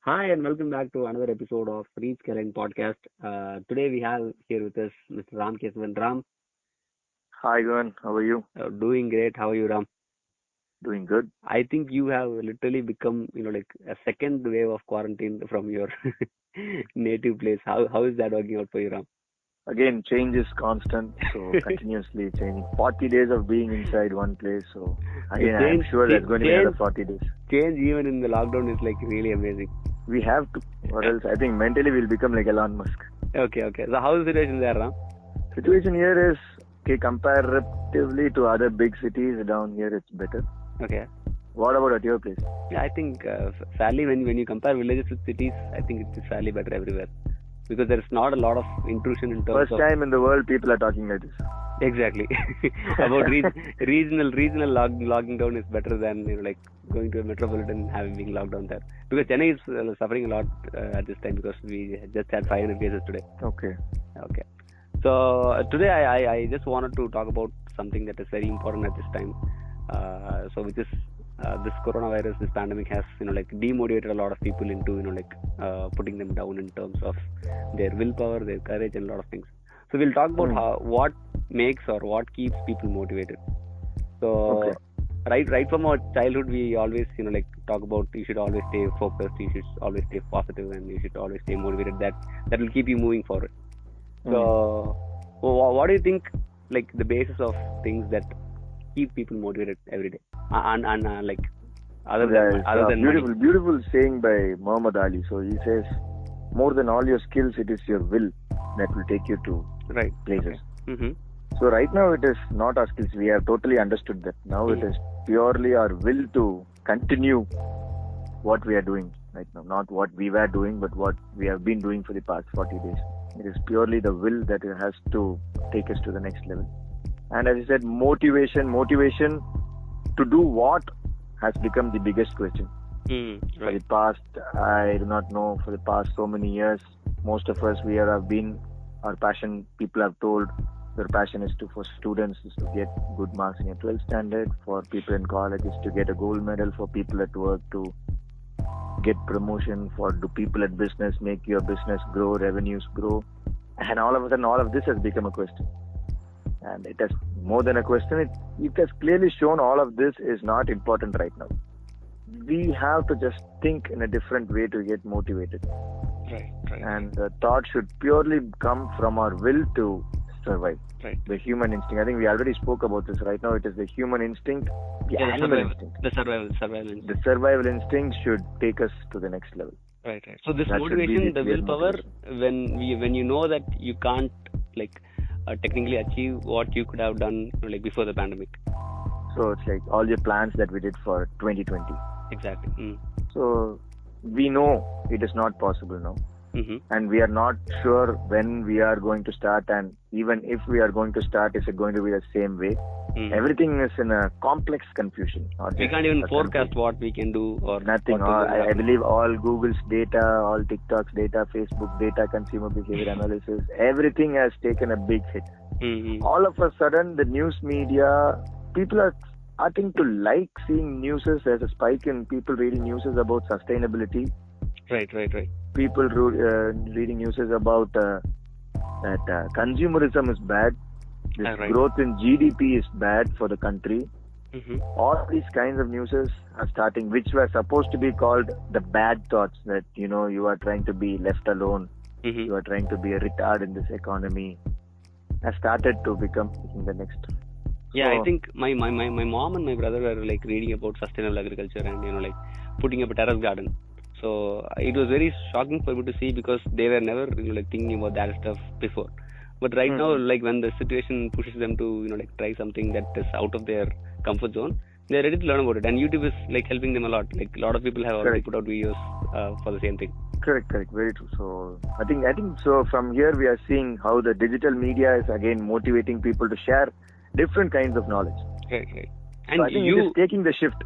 Hi and welcome back to another episode of Reach Skyline Podcast. Today we have here with us Mr. Ram K7. Ram, Hi, Guhan. How are you? doing great. How are you, Ram? Doing good. I think you have literally become, like a second wave of quarantine from your native place. How is that working out for you, Ram? Again, change is constant, so continuously changing. 40 days of being inside one place, so again, I'm sure there's going to be another 40 days. Change even in the lockdown is like really amazing. We have to, or else I think mentally we'll become like Elon Musk. Okay. So how is the situation there, Ram? Situation here is, okay, comparatively to other big cities, down here it's better. Okay. What about at your place? Yeah, I think fairly when you compare villages with cities, I think it's fairly better everywhere. Because there's not a lot of intrusion in terms First time in the world people are talking like this. Exactly. About regional logging down is better than like going to a metropolitan and having being locked down there. Because Chennai is suffering a lot at this time because we just had 500 cases today. Okay. So today I just wanted to talk about something that is very important at this time. So which is this coronavirus, this pandemic has demotivated a lot of people into putting them down in terms of their willpower, their courage, and a lot of things. So we'll talk about what makes or what keeps people motivated. So right from our childhood, we always talk about you should always stay focused, you should always stay positive, and you should always stay motivated. That will keep you moving forward. So what do you think like the basis of things that keep people motivated every day and other than beautiful saying by Muhammad Ali. So he says, more than all your skills, it is your will that will take you to places. Okay. So right now it is not our skills. We have totally understood that. Now it is purely our will to continue what we are doing right now. Not what we were doing, but what we have been doing for the past 40 days. It is purely the will that has to take us to the next level. And as I said, motivation to do what has become the biggest question. For the past, I do not know, for the past so many years, most of us, we have been, our passion, people have told, their passion is for students is to get good marks in your 12th standard, for people in college is to get a gold medal, for people at work to get promotion, for the people at business, make your business grow, revenues grow. And all of a sudden, all of this has become a question. And it has more than a question. It has clearly shown all of this is not important right now. We have to just think in a different way to get motivated. Right. And the thought should purely come from our will to survive. Right. The human instinct. I think we already spoke about this. Right now it is the human instinct, the animal instinct. The survival instinct. The survival instinct should take us to the next level. Right. So this motivation, the willpower, when you know that you can't technically achieve what you could have done before the pandemic. So it's like all your plans that we did for 2020. Exactly. So we know it is not possible now. And we are not sure when we are going to start, and even if we are going to start, is it going to be the same way? Everything is in a complex confusion. We can't even forecast what we can do or nothing. I believe all Google's data, all TikTok's data, Facebook data, consumer behavior analysis, everything has taken a big hit. All of a sudden, the news media, people are starting to like seeing news. There's a spike in people reading news about sustainability. Right. People reading news about that consumerism is bad. This growth in GDP is bad for the country. All these kinds of news are starting, which were supposed to be called the bad thoughts, that you are trying to be left alone, you are trying to be a retard in this economy, has started to become the next. Yeah, so, I think my mom and my brother were reading about sustainable agriculture and putting up a terrace garden. So it was very shocking for me to see, because they were never thinking about that stuff before. But right now, when the situation pushes them to try something that is out of their comfort zone, they're ready to learn about it. And YouTube is helping them a lot. A lot of people have already put out videos for the same thing. Correct, very true. So I think so. From here we are seeing how the digital media is again motivating people to share different kinds of knowledge. Right. And so I think it is taking the shift.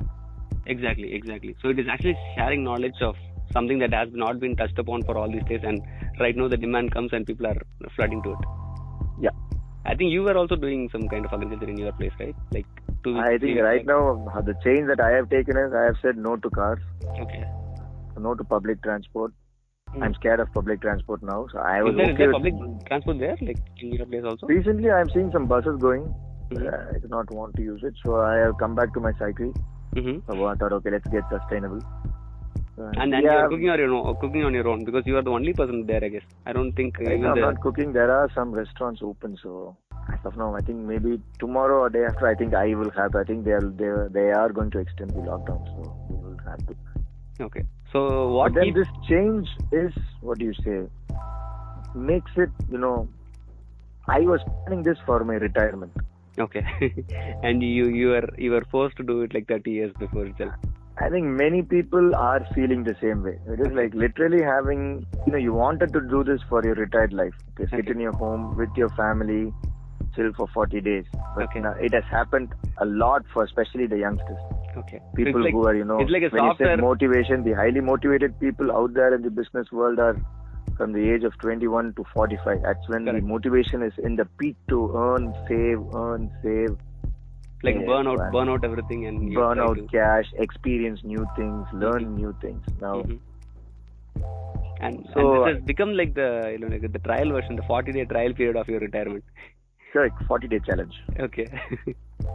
Exactly. So it is actually sharing knowledge of something that has not been touched upon for all these days, and right now the demand comes and people are flooding to it. Yeah. I think you were also doing some kind of agriculture in your place, right? I think right now the change that I have taken is I have said no to cars. Okay. no to public transport. I'm scared of public transport now, so I was Is there public transport there, like in your place also? Recently, I'm seeing some buses going. I do not want to use it, so I have come back to my cycle. So I thought, okay, let's get sustainable. And you're cooking on your own because you are the only person there, I guess. I don't think I'm not cooking. There are some restaurants open, so as of now, I think maybe tomorrow or day after, I think I will have. I think they are going to extend the lockdown, so we will have to. Okay. So what? But then this change is, what do you say? Makes it, I was planning this for my retirement. Okay. And you were forced to do it like 30 years before itself. I think many people are feeling the same way. It is like literally having, you wanted to do this for your retired life. Sit in your home with your family, chill for 40 days. But it has happened a lot for especially the youngsters. Okay. People who are, it's like a when software. you say motivation, the highly motivated people out there in the business world are from the age of 21 to 45. That's when the motivation is in the peak to earn, save. Like burn out everything and burn out cash, experience new things, learn new things. Now, and this has become like the trial version, the 40-day trial period of your retirement. Correct, 40-day challenge. Okay.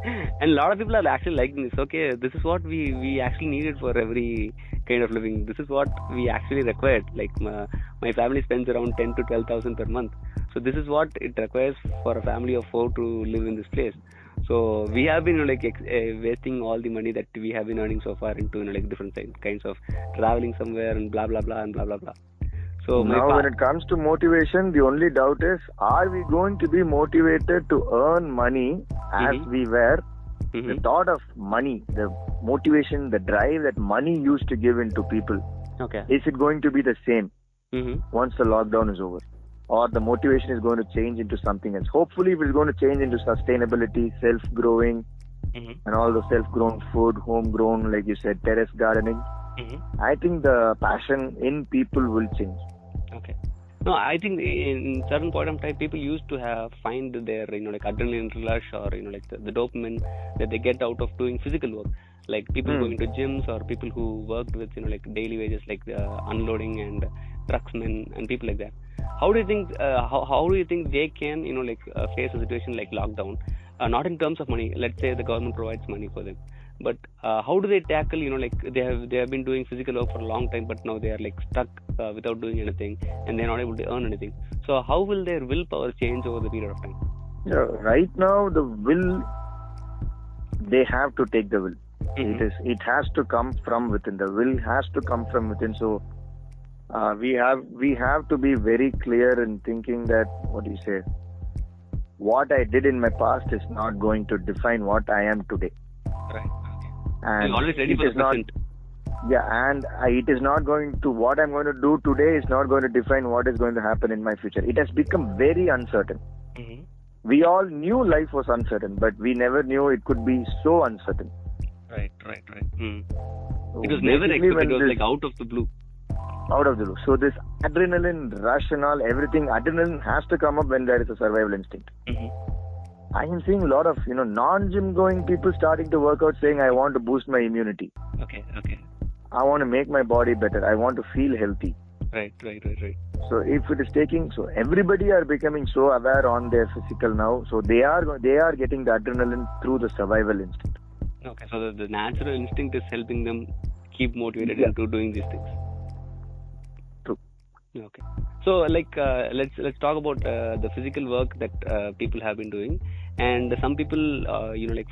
And a lot of people are actually liking this. Okay, this is what we actually needed for every kind of living. This is what we actually required. Like my family spends around 10 to 12,000 per month. So this is what it requires for a family of 4 to live in this place. So we have been wasting all the money that we have been earning so far into different kinds of traveling somewhere and blah blah blah and blah blah blah. So now when it comes to motivation, the only doubt is, are we going to be motivated to earn money as we were? The thought of money, the motivation, the drive that money used to give into people, is it going to be the same once the lockdown is over? Or the motivation is going to change into something else? Hopefully it is going to change into sustainability, self-growing, and all the self-grown food, homegrown, like you said, terrace gardening. I think the passion in people will change. Okay. No, I think in certain point of time, people used to find their adrenaline rush or the dopamine that they get out of doing physical work, like people going to gyms or people who worked with daily wages, like unloading and trucksmen and people like that. How do you think they can face a situation like lockdown? Not in terms of money. Let's say the government provides money for them, but how do they tackle they have been doing physical work for a long time, but now they are stuck without doing anything and they're not able to earn anything. So how will their willpower change over the period of time? Yeah, right now the will, they have to take the will. It has to come from within. The will has to come from within. So we have to be very clear in thinking that, what do you say, what I did in my past is not going to define what I am today. Right. And you're always ready for the present. And it is not going to, what I'm going to do today is not going to define what is going to happen in my future. It has become very uncertain. We all knew life was uncertain, but we never knew it could be so uncertain. Right. So it was never expected. It was out of the blue. Out of the blue. So this adrenaline rush and all, everything, adrenaline has to come up when there is a survival instinct. I am seeing a lot of non-gym going people starting to work out, saying, I want to boost my immunity. Okay. I want to make my body better. I want to feel healthy. Right. So if it is so everybody are becoming so aware on their physical now. So they are getting the adrenaline through the survival instinct. Okay. So the natural instinct is helping them keep motivated into doing these things. True. Okay. So let's talk about the physical work that people have been doing. And some people,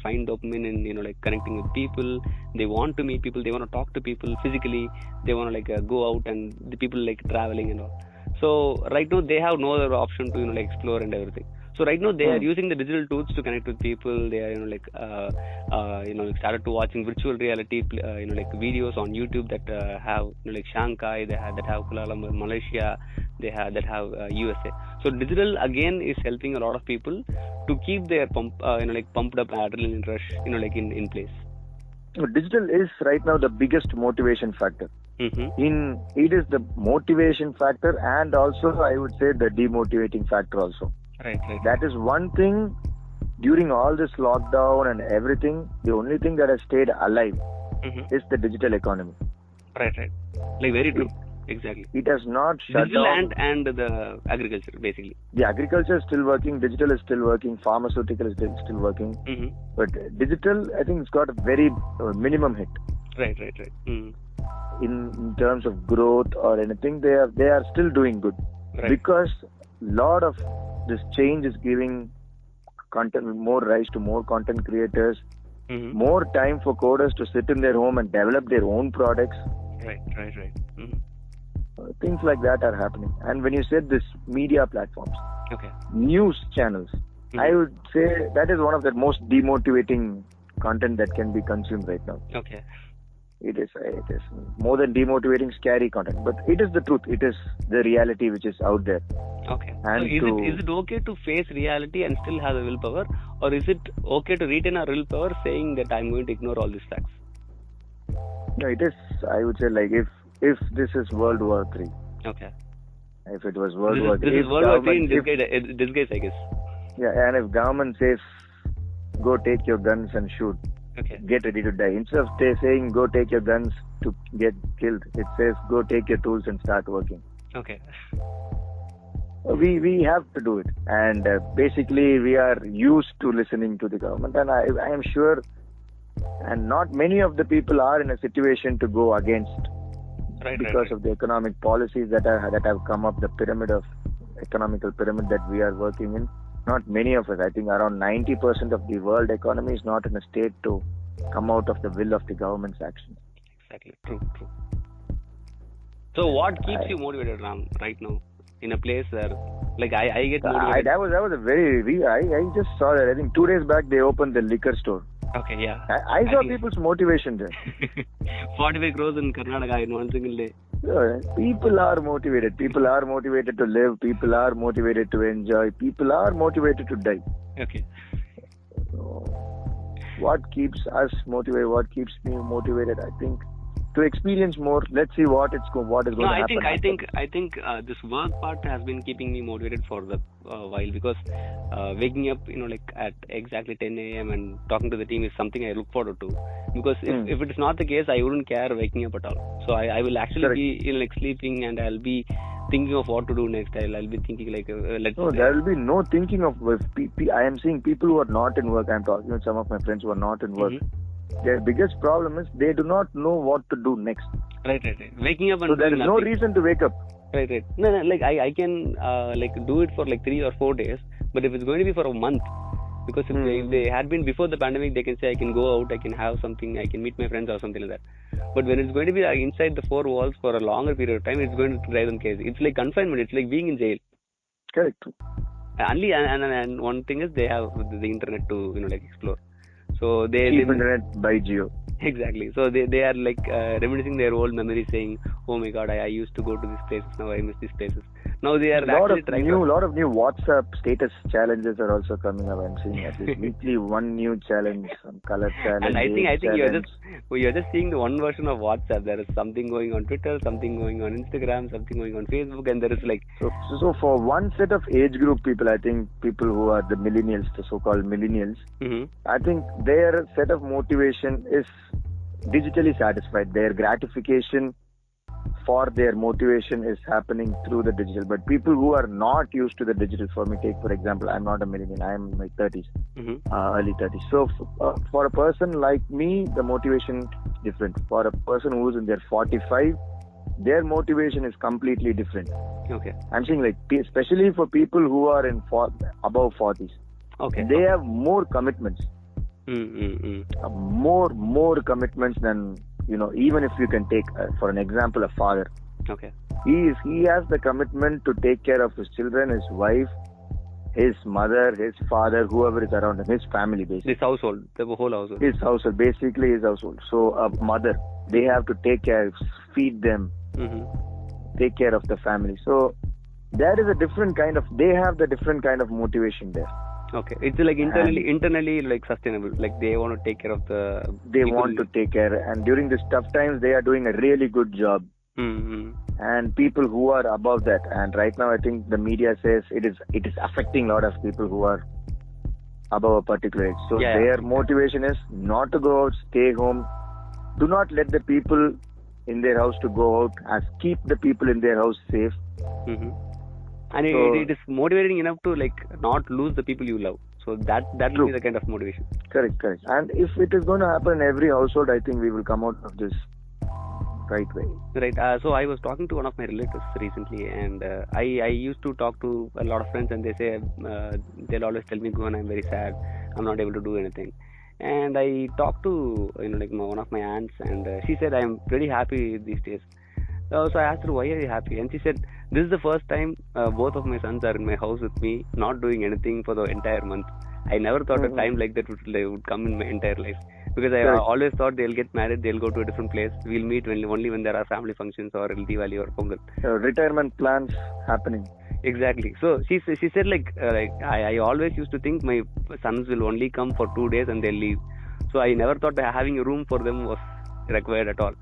find dopamine in, connecting with people. They want to meet people. They want to talk to people physically. They want to, go out and the people traveling and all. So right now they have no other option to, explore and everything. So right now they are using the digital tools to connect with people. They are, started to watching virtual reality, videos on YouTube that have, Shanghai, that have Kuala Lumpur, Malaysia, that have USA. So digital again is helping a lot of people to keep their pumped up adrenaline rush, in place. Digital is right now the biggest motivation factor. It is the motivation factor and also I would say the demotivating factor also. Right. That is one thing during all this lockdown and everything, the only thing that has stayed alive is the digital economy. Right. Like very true. Exactly. It has not shut Digital down. and the agriculture, basically. The agriculture is still working, digital is still working, pharmaceutical is still working. Mm-hmm. But digital, I think it's got a very minimum hit. Right. Mm-hmm. In terms of growth or anything, they are still doing good. Right. Because lot of this change is giving more rise to more content creators, Mm-hmm. more time for coders to sit in their home and develop their own products. Right. Mm-hmm. Things like that are happening. And when you said this media platforms, Okay. news channels, Mm-hmm. I would say that is one of the most demotivating content that can be consumed right now. Okay. It is more than demotivating, scary content. But it is the truth. It is the reality which is out there. Okay. And So is it okay to face reality and still have the willpower, or is it okay to retain our willpower, saying that I'm going to ignore all these facts? No, it is. I would say like if this is World War III. Okay. If it was World War III. This is World War III in disguise, I guess. Yeah, and if government says, go take your guns and shoot, Okay. get ready to die. Instead of saying, go take your guns to get killed, it says, go take your tools and start working. Okay. We have to do it. And basically, we are used to listening to the government. And I am sure, and not many of the people are in a situation to go against because of the economic policies that have come up, the economical pyramid that we are working in. Not many of us. I think around 90% of the world economy is not in a state to come out of the will of the government's actions. Exactly. True. So what keeps you motivated, Ram, right now? In a place where, like, I get motivated. That was a very... I just saw that. I think 2 days back they opened the liquor store. Okay, yeah. I saw people's motivation there. 45 crores in Karnataka in one single day. People are motivated. People are motivated to live. People are motivated to enjoy. People are motivated to die. Okay. So, what keeps us motivated? What keeps me motivated? I think to experience more. Let's see what is going to happen. I think this work part has been keeping me motivated for the while, because waking up, like at exactly 10 a.m. and talking to the team is something I look forward to. Because if it is not the case, I wouldn't care waking up at all. So I will actually be sleeping, and I'll be thinking of what to do next. I'll be thinking there will be no thinking of. I am seeing people who are not in work. I'm talking with some of my friends who are not in work. Mm-hmm. Their biggest problem is they do not know what to do next. Right. Waking up and so there is no reason to wake up. Right. No, like I can do it for like 3 or 4 days, but if it's going to be for a month, because if they had been before the pandemic, they can say I can go out, I can have something, I can meet my friends or something like that. But when it's going to be inside the 4 walls for a longer period of time, it's going to drive them crazy. It's like confinement. It's like being in jail. Correct. And one thing is they have the internet to explore. So they internet by Geo. Exactly. So they are like reminiscing their old memories, saying, "Oh my God, I used to go to these places. Now I miss these places." Now they are lot of new WhatsApp status challenges are also coming up. I'm seeing at least weekly one new challenge, some color challenge. And I think you're just seeing the one version of WhatsApp. There is something going on Twitter, something going on Instagram, something going on Facebook, and there is like so for one set of age group people, I think people who are the millennials, the so-called millennials, I think their set of motivation is digitally satisfied. Their gratification for their motivation is happening through the digital. But people who are not used to the digital, for example, I'm not a millennial, I'm in my 30s, early 30s. So for a person like me, the motivation is different. For a person who's in their 45, their motivation is completely different. Okay. I'm saying especially for people who are above 40s. Okay. They have more commitments. More commitments than, even if you can take, for an example, a father. Okay. He has the commitment to take care of his children, his wife, his mother, his father, whoever is around him, his family, basically. His household, the whole household. His household, basically his household. So a mother, they have to take care, feed them, take care of the family. So there is a different kind of, they have the different kind of motivation there. Okay, it's like internally like sustainable. Like they want to take care of the. They want to take care, and during these tough times, they are doing a really good job. And people who are above that, and right now, I think the media says it is affecting a lot of people who are above a particular age. So their motivation is not to go out, stay home. Do not let the people in their house to go out, as keep the people in their house safe. Mm-hmm. And So- it is motivating enough to like not lose the people you love. So that will True. be the kind of motivation. Correct. And if it is going to happen in every household, I think we will come out of this right way. Right. So I was talking to one of my relatives recently, and I used to talk to a lot of friends, and they say they'll always tell me, "Guhan, I'm very sad. I'm not able to do anything." And I talked to one of my aunts, and she said, "I'm pretty happy these days." So I asked her, "Why are you happy?" And she said, "This is the first time both of my sons are in my house with me, not doing anything for the entire month. I never thought a time like that would come in my entire life. Because I Correct. always thought they'll get married, they'll go to a different place. We'll meet only when there are family functions or Diwali or Pongal." Retirement plans happening. Exactly. So she said I always used to think my sons will only come for 2 days and they'll leave. So I never thought that having a room for them was required at all.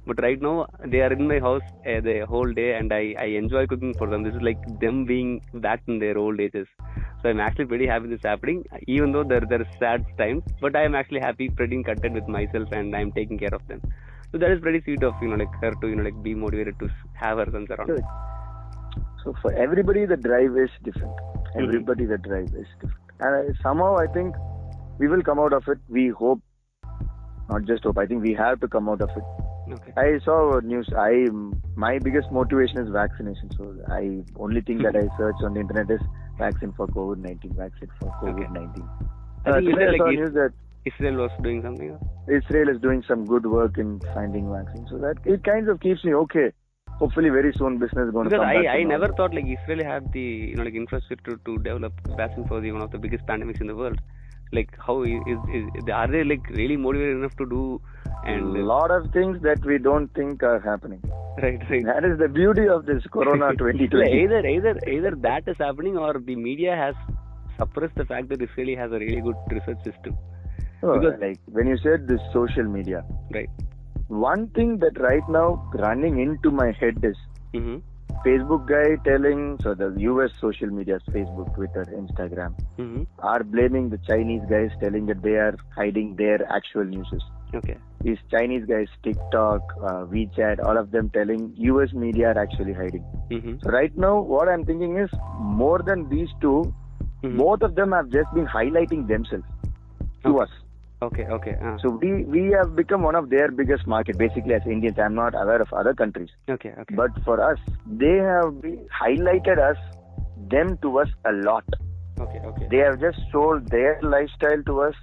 But right now they are in my house the whole day, and I enjoy cooking for them. This is like them being back in their old ages. So I'm actually pretty happy this is happening, even though there are sad times. But I am actually happy, pretty content with myself, and I'm taking care of them. So that is pretty sweet of her to be motivated to have her sons around. Good. So for everybody, the drive is different. Everybody, the drive is different. And somehow I think we will come out of it. We hope, not just hope. I think we have to come out of it. Okay. I saw news. My biggest motivation is vaccination. So I only thing that I search on the internet is vaccine for COVID-19. Vaccine for COVID-19. I think Today I saw like news that Israel was doing something. Israel is doing some good work in finding vaccines. So that it kind of keeps me okay. Hopefully very soon business is going to Because come back to I never normal. thought Israel had the infrastructure to develop vaccine for one of the biggest pandemics in the world. Like how are they really motivated enough to do? And a lot of things that we don't think are happening. right. That is the beauty of this Corona 2020. Either that is happening, or the media has suppressed the fact that Israel has a really good research system. Because- Like when you said this social media, Right. one thing that right now running into my head is Mm-hmm. Facebook guy telling, so the US social media, Facebook, Twitter, Instagram, Mm-hmm. are blaming the Chinese guys, telling that they are hiding their actual news. Okay. These Chinese guys, TikTok, WeChat, all of them telling US media are actually hiding. Mm-hmm. So right now, what I'm thinking is, more than these two, Mm-hmm. both of them have just been highlighting themselves to us. Okay. So we have become one of their biggest market, basically as Indians. I'm not aware of other countries. Okay. But for us, they have highlighted them to us a lot. Okay. They have just sold their lifestyle to us.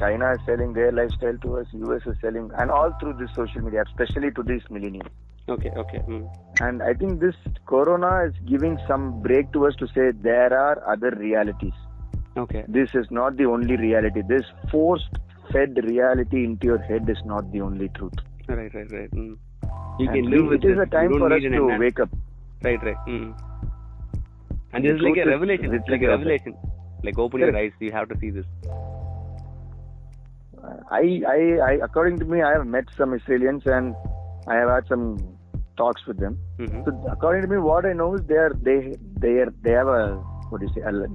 China is selling their lifestyle to us. US is selling, and all through this social media, especially to these millennials. Okay. Mm. And I think this Corona is giving some break to us to say there are other realities. Okay. This is not the only reality. This force-fed reality into your head is not the only truth. Right. Mm. You And can live with it is this. a time You don't for us need an to enhance. wake up. Right. Mm. And The this is like truth a is revelation. It's like a written out there. revelation. Like open your eyes. You have to see this. I according to me, I have met some Israelis and I have had some talks with them. Mm-hmm. So according to me, what I know is they have a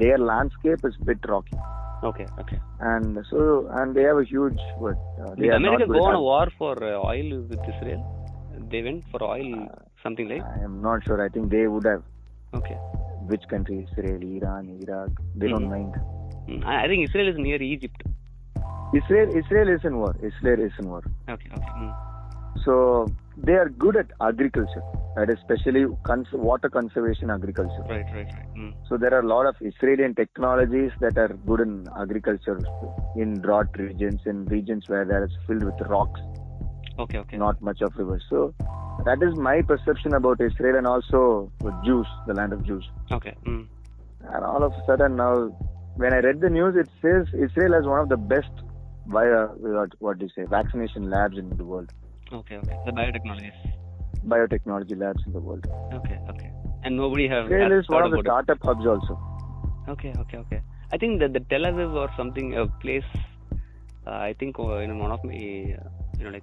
their landscape is a bit rocky, Okay. and they have a huge they Did are not America good go on at- a war for oil with Israel? They went for oil, something like. I am not sure. I think they would have. Okay. Which country? Israel, Iran, Iraq. They don't mind. I think Israel is near Egypt. Israel is in war. Okay. So they are good at agriculture, right? Especially water conservation agriculture. Right. So there are a lot of Israeli technologies that are good in agriculture, in drought regions, in regions where there is filled with rocks, Okay. not much of rivers. So that is my perception about Israel, and also the Jews, the land of Jews. Okay. And all of a sudden now, when I read the news, it says Israel has one of the best vaccination labs in the world. Okay. The Biotechnology labs in the world. Okay. And nobody has. Israel is one thought of the about startup hubs also. it. Okay. I think that the Tel Aviv or something, a place. I think in one of my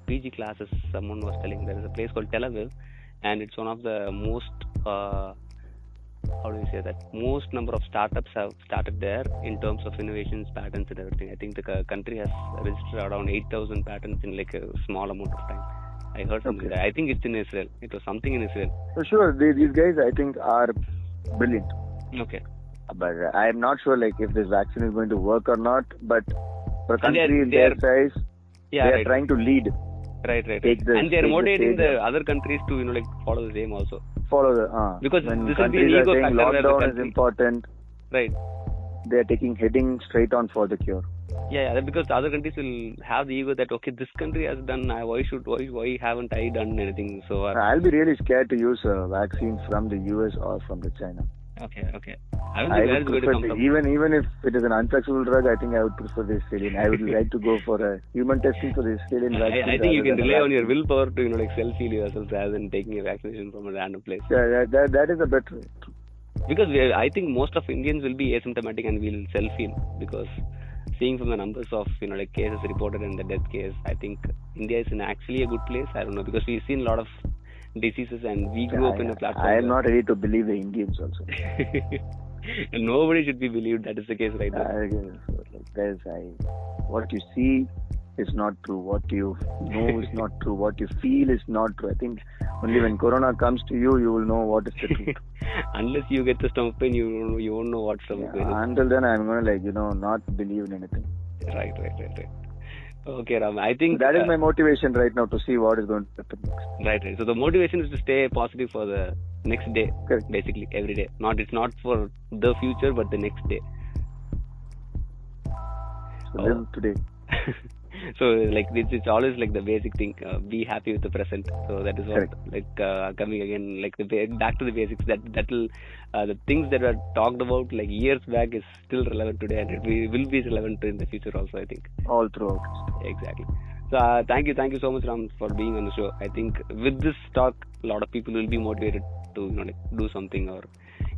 PG classes, someone was telling there is a place called Tel Aviv, and it's one of the most most number of startups have started there in terms of innovations, patents, and everything. I think the country has registered around 8,000 patents in like a small amount of time. I heard something. Okay. I think it's in Israel. It was something in Israel. So sure, these guys I think are brilliant. Okay. But I am not sure like if this vaccine is going to work or not. But for a And country in they're- their size, Yeah, they are right. trying to lead. Right. Take the- And they're take the motivating stage. the other countries to, like, follow the same also. Follow the Because when this will be an countries are ego saying factor where the lockdown is country- important, Right. they are heading straight on for the cure. Yeah, because the other countries will have the ego that, okay, this country has done, why haven't I done anything? So, I'll be really scared to use a vaccine from the US or from the China. okay. I don't I think where would it's going to prefer come from. even if it is an unsuccessful drug, I think I would prefer the Australian. I would like to go for a human testing for the Australian vaccine. I think you rather can than a rely on your vaccine. willpower to, like, self-heal yourself rather than taking a vaccination from a random place. Yeah, that is a better. Because I think most of Indians will be asymptomatic and will self-heal, because seeing from the numbers of, like, cases reported and the death case, I think India is actually a good place. I don't know, because we've seen a lot of diseases and we grew up in a platform. I am not ready to believe the Indians also. Nobody should be believed that is the case right now. What you see is not true. What you know is not true. What you feel is not true. I think only when Corona comes to you, you will know what is the truth. Unless you get the stomach pain, you won't know what stomach pain is. Until then, I'm going to not believe in anything. Right. Okay, Ram. I think that is my motivation right now, to see what is going to happen next. Right. So the motivation is to stay positive for the next day. Correct. Basically, every day. It's not for the future, but the next day. So live today. So, like, it's always like the basic thing. Be happy with the present. So that is what, like, coming again, like, back to the basics. That'll the things that were talked about like years back is still relevant today, and it will be relevant in the future also, I think. All throughout. Exactly. So thank you so much, Ram, for being on the show. I think with this talk, a lot of people will be motivated to, like, do something or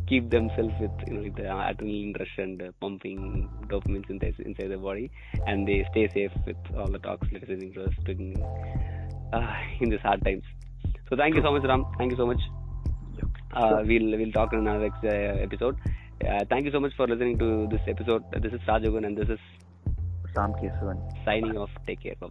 keep themselves with, like, the adrenaline rush and pumping dopamine inside the body, and they stay safe with all the talks that is interesting in these hard times. So thank you so much, Ram. Thank you so much. We'll talk in our next episode. Thank you so much for listening to this episode. This is Guhan and this is Ram K7. signing off. Take care. Bye.